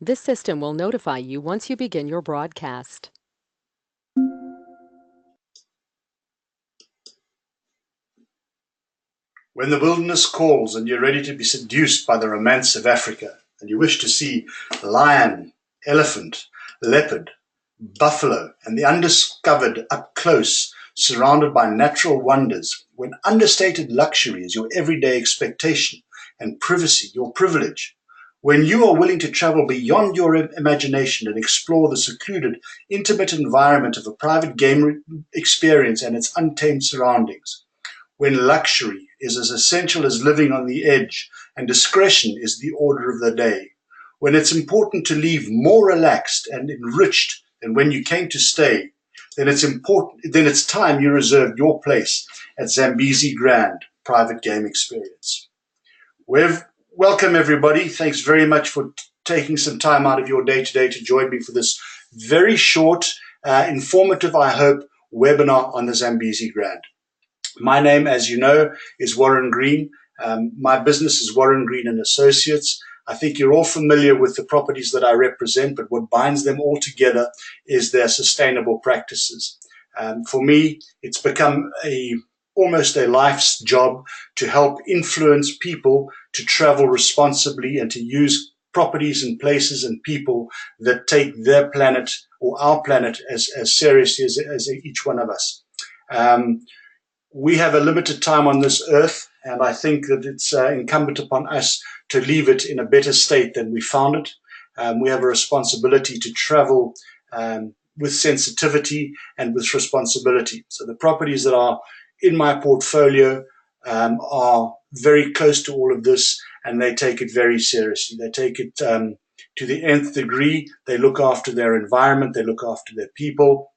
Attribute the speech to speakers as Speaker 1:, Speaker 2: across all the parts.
Speaker 1: This system will notify you once you begin your broadcast.
Speaker 2: When the wilderness calls and you're ready to be seduced by the romance of Africa, and you wish to see lion, elephant, leopard, buffalo, and the undiscovered up close, surrounded by natural wonders, when understated luxury is your everyday expectation and privacy your privilege, when you are willing to travel beyond your imagination and explore the secluded, intimate environment of a private game experience and its untamed surroundings, when luxury is as essential as living on the edge and discretion is the order of the day, when it's important to leave more relaxed and enriched than when you came to stay, then it's time you reserved your place at Zambezi Grande Private Game Experience. Welcome everybody. Thanks very much for taking some time out of your day today to join me for this very short, informative, I hope, webinar on the Zambezi Grande. My name, as you know, is Warren Green. My business is Warren Green and Associates. I think you're all familiar with the properties that I represent, but what binds them all together is their sustainable practices. For me, it's become almost a life's job to help influence people to travel responsibly and to use properties and places and people that take their planet or our planet as seriously as each one of us. We have a limited time on this earth, and I think that it's incumbent upon us to leave it in a better state than we found it. We have a responsibility to travel with sensitivity and with responsibility. So the properties that are in my portfolio are very close to all of this, and they take it very seriously. They take it to the nth degree. They look after their environment. They look after their people.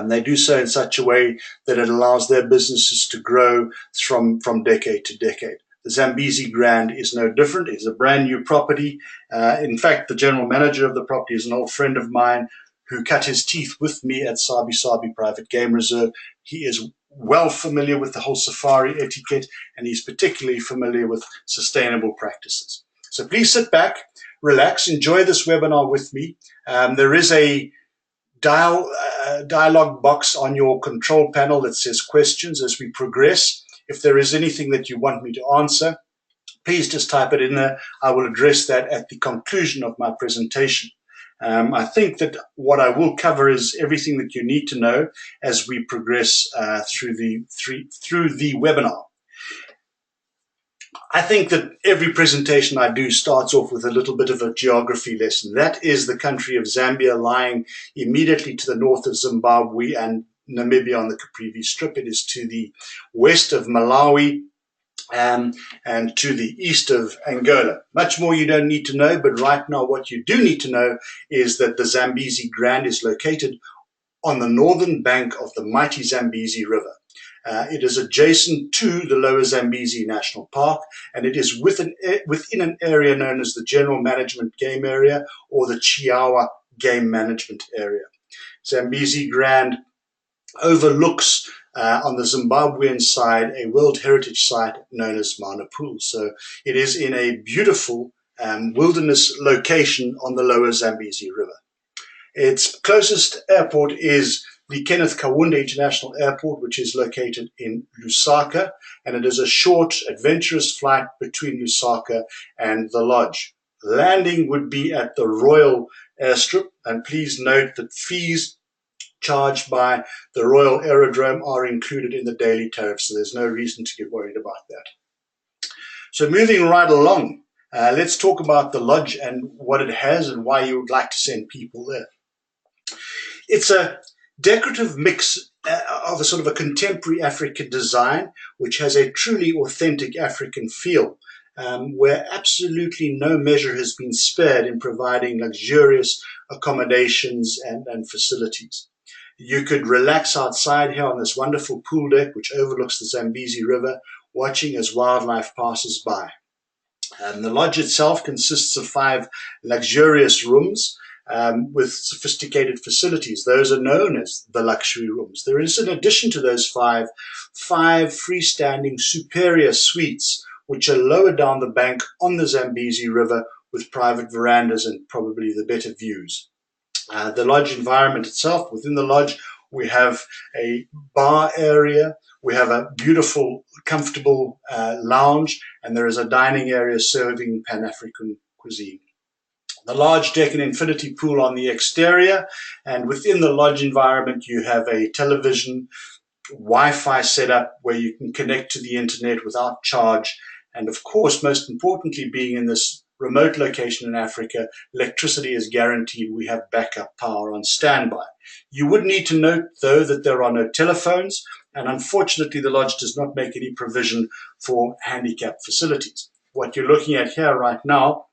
Speaker 2: They do so in such a way that it allows their businesses to grow from decade to decade. The Zambezi Grande is no different. It's a brand new property. In fact, the general manager of the property is an old friend of mine who cut his teeth with me at Sabi Sabi Private Game Reserve. He is well familiar with the whole safari etiquette, and he's particularly familiar with sustainable practices. So please sit back, relax, enjoy this webinar with me. There is a dialog box on your control panel that says questions as we progress. If there is anything that you want me to answer, please just type it in there. I will address that at the conclusion of my presentation. I think that what I will cover is everything that you need to know as we progress through the webinar. I think that every presentation I do starts off with a little bit of a geography lesson. That is the country of Zambia, lying immediately to the north of Zimbabwe and Namibia on the Caprivi Strip. It is to the west of Malawi and to the east of Angola. Much more you don't need to know, but right now what you do need to know is that the Zambezi Grande is located on the northern bank of the mighty Zambezi River. It is adjacent to the Lower Zambezi National Park, and it is within an area known as the General Management Game Area or the Chiawa Game Management Area. Zambezi Grande overlooks on the Zimbabwean side a World Heritage Site known as Mana Pool. So it is in a beautiful wilderness location on the Lower Zambezi River. Its closest airport is the Kenneth Kaunda International Airport, which is located in Lusaka, and it is a short, adventurous flight between Lusaka and the lodge. Landing would be at the Royal Airstrip, and please note that fees charged by the Royal Aerodrome are included in the daily tariff, so there's no reason to get worried about that. So moving right along, let's talk about the lodge and what it has and why you would like to send people there. It's a decorative mix of a sort of a contemporary African design, which has a truly authentic African feel, where absolutely no measure has been spared in providing luxurious accommodations and facilities. You could relax outside here on this wonderful pool deck, which overlooks the Zambezi River, watching as wildlife passes by. The lodge itself consists of 5 luxurious rooms, with sophisticated facilities. Those are known as the luxury rooms. There is, in addition to those five freestanding superior suites, which are lower down the bank on the Zambezi River with private verandas and probably the better views. The lodge environment itself, within the lodge, we have a bar area, we have a beautiful, comfortable lounge, and there is a dining area serving Pan-African cuisine. The large deck and infinity pool on the exterior, and within the lodge environment, you have a television, Wi-Fi setup where you can connect to the internet without charge. And of course, most importantly, being in this remote location in Africa, electricity is guaranteed. We have backup power on standby. You would need to note, though, that there are no telephones, and unfortunately, the lodge does not make any provision for handicap facilities. What you're looking at here right now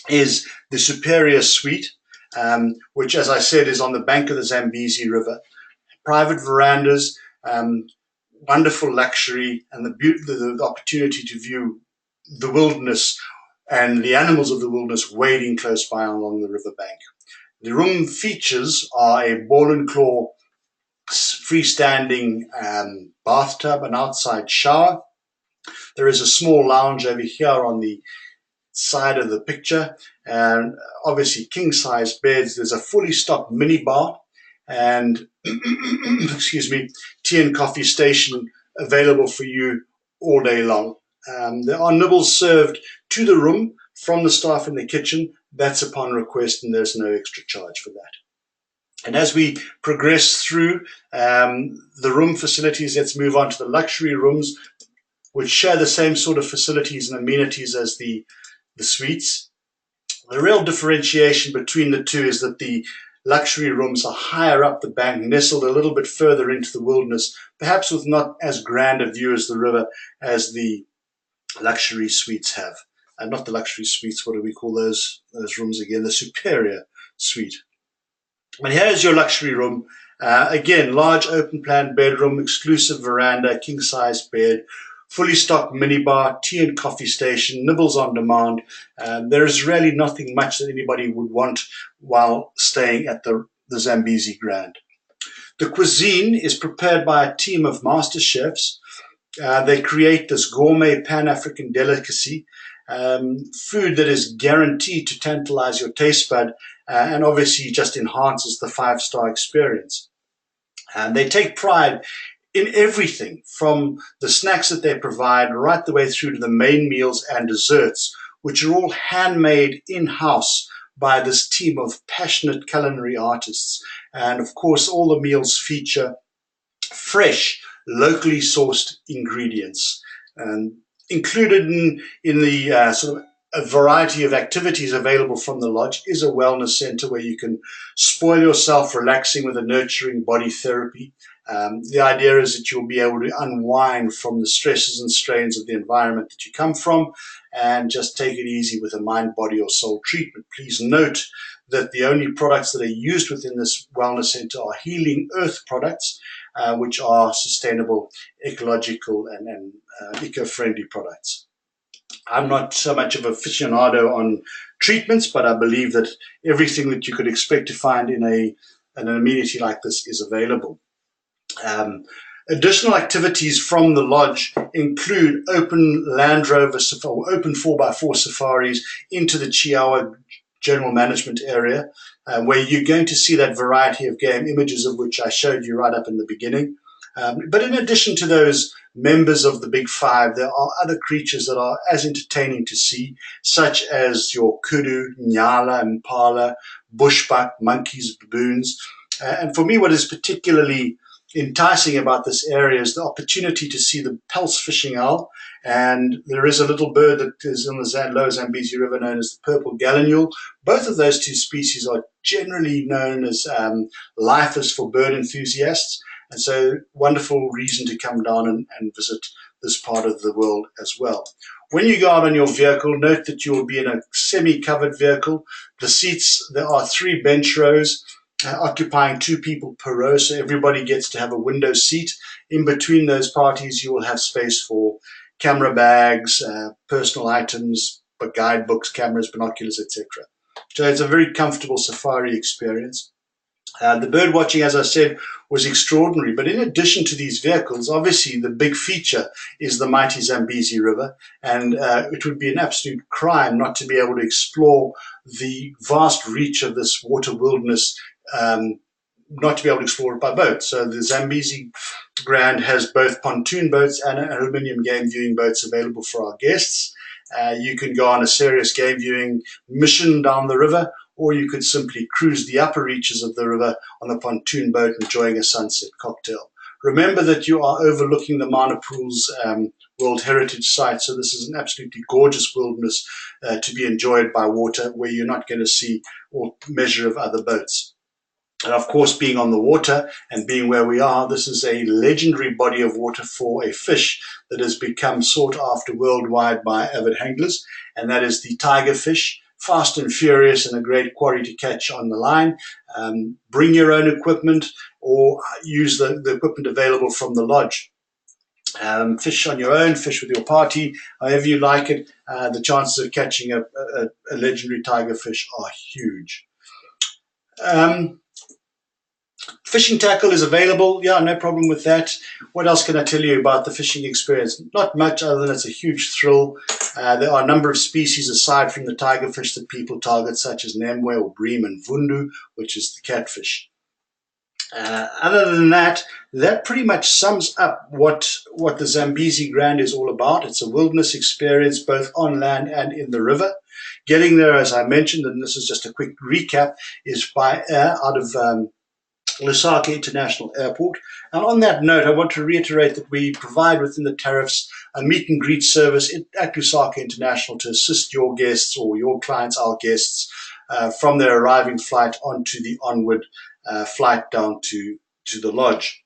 Speaker 2: is the Superior Suite, which, as I said, is on the bank of the Zambezi River. Private verandas, wonderful luxury, and the opportunity to view the wilderness and the animals of the wilderness wading close by along the riverbank. The room features are a ball and claw freestanding bathtub, an outside shower. There is a small lounge over here on the side of the picture, and obviously king-size beds. There's a fully stocked minibar and excuse me, tea and coffee station available for you all day long. There are nibbles served to the room from the staff in the kitchen. That's upon request, and there's no extra charge for that. And as we progress through the room facilities, let's move on to the luxury rooms, which share the same sort of facilities and amenities as the suites. The real differentiation between the two is that the luxury rooms are higher up the bank, nestled a little bit further into the wilderness, perhaps with not as grand a view as the river as the luxury suites have. And not the luxury suites, what do we call those rooms again? The Superior Suite. And here's your luxury room. Again, large open plan bedroom, exclusive veranda, king-size bed, fully stocked minibar, tea and coffee station, nibbles on demand. There is really nothing much that anybody would want while staying at the Zambezi Grande. The cuisine is prepared by a team of master chefs. They create this gourmet Pan-African delicacy, food that is guaranteed to tantalize your taste bud and obviously just enhances the five-star experience. And they take pride in everything from the snacks that they provide right the way through to the main meals and desserts, which are all handmade in-house by this team of passionate culinary artists. And of course, all the meals feature fresh, locally sourced ingredients. And included in the sort of a variety of activities available from the lodge is a wellness center where you can spoil yourself relaxing with a nurturing body therapy. The idea is that you'll be able to unwind from the stresses and strains of the environment that you come from and just take it easy with a mind, body, or soul treatment. Please note that the only products that are used within this wellness center are healing earth products, which are sustainable, ecological, and eco-friendly products. I'm not so much of an aficionado on treatments, but I believe that everything that you could expect to find in an amenity like this is available. Additional activities from the lodge include open Land Rover, open 4x4 safaris into the Chiawa General Management Area, where you're going to see that variety of game, images of which I showed you right up in the beginning. But in addition to those members of the Big Five, there are other creatures that are as entertaining to see, such as your kudu, nyala, impala, bushbuck, monkeys, baboons. And for me, what is particularly enticing about this area is the opportunity to see the pulse fishing owl. And there is a little bird that is in the lower Zambezi River known as the purple gallinule. Both of those two species are generally known as lifers for bird enthusiasts. And so wonderful reason to come down and visit this part of the world as well. When you go out on your vehicle, note that you will be in a semi-covered vehicle. The seats, there are 3 bench rows, occupying 2 people per row, so everybody gets to have a window seat. In between those parties, you will have space for camera bags, personal items, guidebooks, cameras, binoculars, etc. So it's a very comfortable safari experience. The bird watching, as I said, was extraordinary. But in addition to these vehicles, obviously the big feature is the mighty Zambezi River. And it would be an absolute crime not to be able to explore the vast reach of this water wilderness, not to be able to explore it by boat. So the Zambezi Grande has both pontoon boats and aluminium game viewing boats available for our guests. You can go on a serious game viewing mission down the river, or you could simply cruise the upper reaches of the river on a pontoon boat enjoying a sunset cocktail. Remember that you are overlooking the Mana Pools World Heritage Site, so this is an absolutely gorgeous wilderness to be enjoyed by water where you're not going to see or measure of other boats. And of course, being on the water and being where we are, this is a legendary body of water for a fish that has become sought after worldwide by avid anglers, and that is the tiger fish. Fast and furious and a great quarry to catch on the line. Bring your own equipment or use the equipment available from the lodge. Fish on your own, fish with your party, however you like it. The chances of catching a legendary tiger fish are huge. Fishing tackle is available. Yeah, no problem with that. What else can I tell you about the fishing experience? Not much other than it's a huge thrill. There are a number of species aside from the tigerfish that people target, such as Nemwe or bream and vundu, which is the catfish. Other than that, that pretty much sums up what the Zambezi Grande is all about. It's a wilderness experience both on land and in the river. Getting there, as I mentioned, and this is just a quick recap, is by air out of Lusaka International Airport. And on that note, I want to reiterate that we provide within the tariffs a meet and greet service at Lusaka International to assist your guests or your clients, our guests, from their arriving flight onto the onward flight down to the lodge.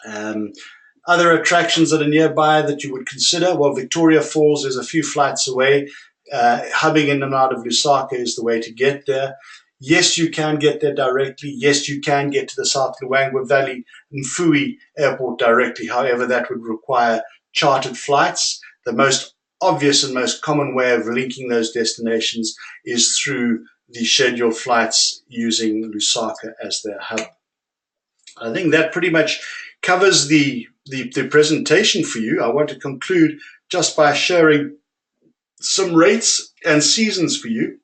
Speaker 2: Other attractions that are nearby that you would consider, well, Victoria Falls is a few flights away. Hubbing in and out of Lusaka is the way to get there. Yes, you can get there directly. Yes, you can get to the South Luangwa Valley Mfui Airport directly. However, that would require chartered flights. The most obvious and most common way of linking those destinations is through the scheduled flights using Lusaka as their hub. I think that pretty much covers the presentation for you. I want to conclude just by sharing some rates and seasons for you.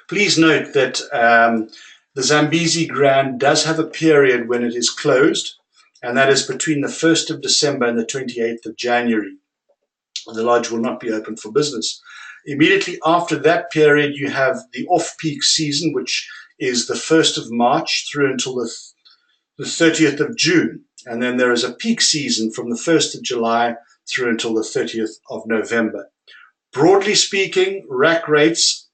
Speaker 2: Please note that the Zambezi Grande does have a period when it is closed, and that is between the 1st of December and the 28th of January. The lodge will not be open for business. Immediately after that period, you have the off-peak season, which is the 1st of March through until the 30th of June. And then there is a peak season from the 1st of July through until the 30th of November. Broadly speaking, rack rates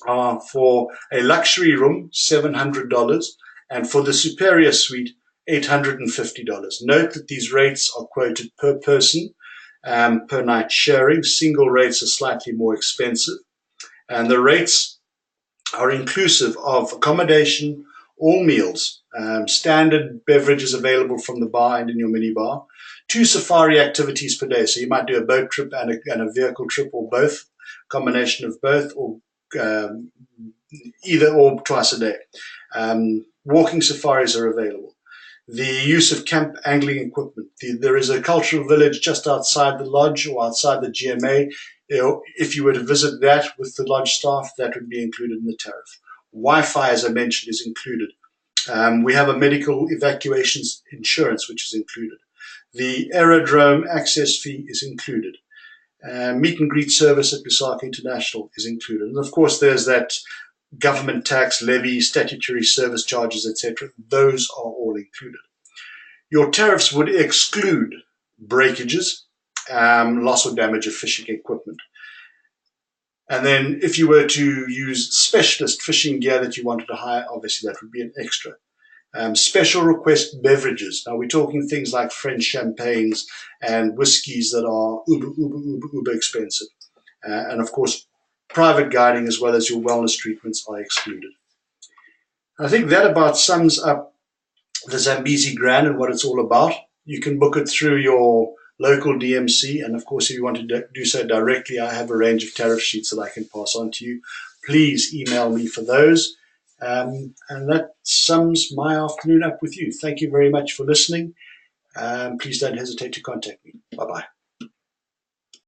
Speaker 2: are for a luxury room, $700, and for the superior suite, $850. Note that these rates are quoted per person, per night sharing. Single rates are slightly more expensive, and the rates are inclusive of accommodation, all meals, standard beverages available from the bar and in your minibar, 2 safari activities per day. So you might do a boat trip and a vehicle trip, or both, combination of both, or either or twice a day. Walking safaris are available. The use of camp angling equipment. There is a cultural village just outside the lodge or outside the GMA. If you were to visit that with the lodge staff, that would be included in the tariff. Wi-Fi, as I mentioned, is included. We have a medical evacuations insurance, which is included. The aerodrome access fee is included. Meet and greet service at Lusaka International is included. And of course, there's that government tax levy, statutory service charges, etc. Those are all included. Your tariffs would exclude breakages, loss or damage of fishing equipment. And then if you were to use specialist fishing gear that you wanted to hire, obviously that would be an extra. Special request beverages. Now we're talking things like French champagnes and whiskies that are uber expensive. And of course, private guiding as well as your wellness treatments are excluded. I think that about sums up the Zambezi Grande and what it's all about. You can book it through your local DMC. And of course, if you want to do so directly, I have a range of tariff sheets that I can pass on to you. Please email me for those. And that sums my afternoon up with you. Thank you very much for listening. Please don't hesitate to contact me. Bye bye.